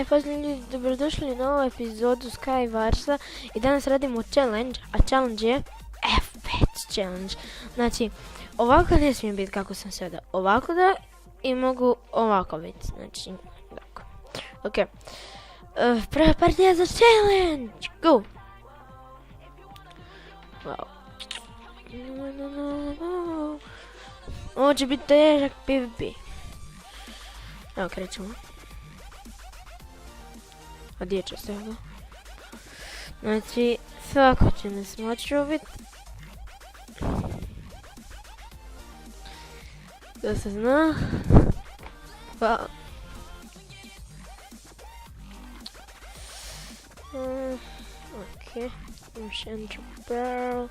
Pozdravljeni ljudi, dobrodošli u novu epizodu Skywarsa i danas radimo challenge, a challenge je F5 challenge. Znači, ovako ne smije biti kako sam sada, ovako da i mogu ovako biti, znači, tako. Ok, prva partija za challenge, go! Wow. Ovo će biti težak PvP. Evo, krećemo. A gdje će se ovo? Znači, svako će nas moći ubiti. Da se zna. Pa... ok, još enter barrel.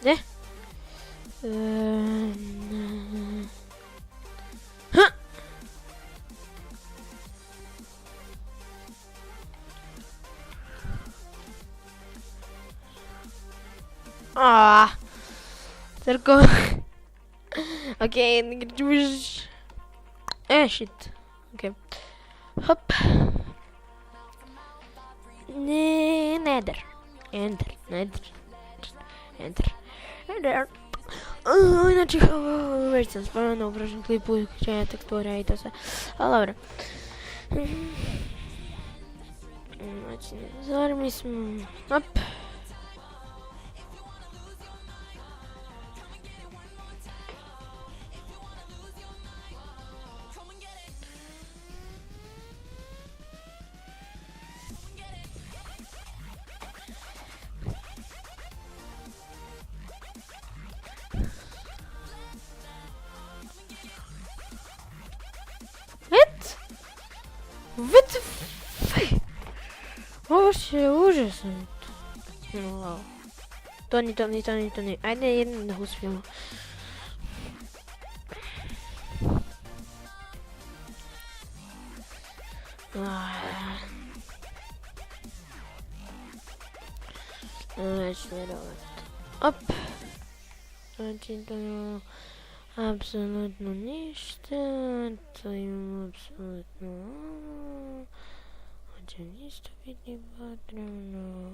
Ne? Crko. Ok, shit. Ok. Hop. Nether. Inače, već sam spomenuo u prošlom klipu čeja tekstura i to sve. Ali dobro. Znači, zarmi smo... Hop. What the f... Ovo je užasno. Wow. Toni. Ajde jednom da uspijemo. Neću vjerovat. Op. Znači to imamo apsolutno ništa. To imamo apsolutno... Hoće ništa biti potrebno.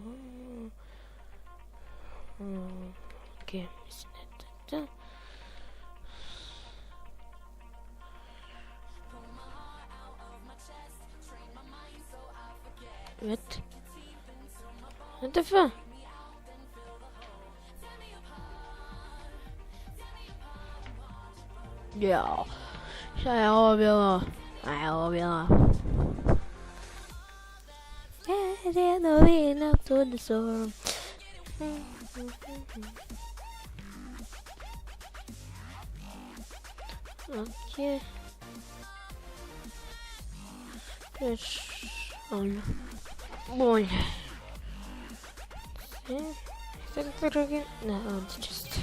Ok, mislim da je to. What the fuck? Jao, šta je ovo bilo? Novina to the storm. Ok. Još ono bolje. Sad drugi, ne, ovdje čisto.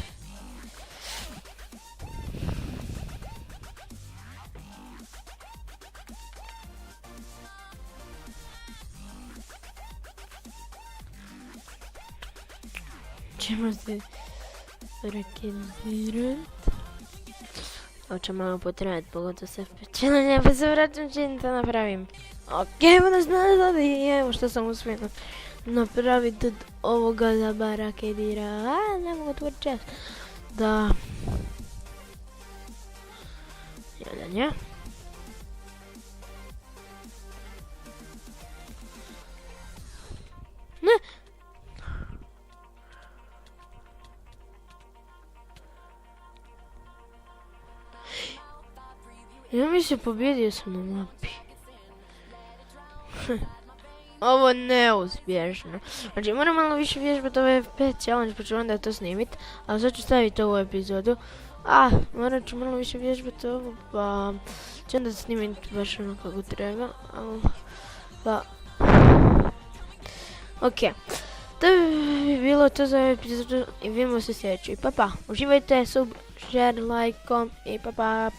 Ćemo se raketirati. Ovo će malo potrajati, pogotovo se vpečelanje, pa se vraćam čim to napravim. Ok, evo nas nazad i evo što sam uspio napraviti od ovoga da bar raketira. Ne mogu tvoj čas. Da. Jedan je. Ne. Ja mi se pobjedio sam na mapi. Ovo neuspješno. Znači moram malo više vježbati ovaj F5 challenge pa ću onda to snimit. A sad ću staviti ovu epizodu. Morat ću malo više vježbati ovo pa ću onda snimit baš ono kako treba. Pa... Ok. To bi bilo to za ovu epizodu i vidimo se sljedeću. Pa, uživajte, sub, share, like, i pa.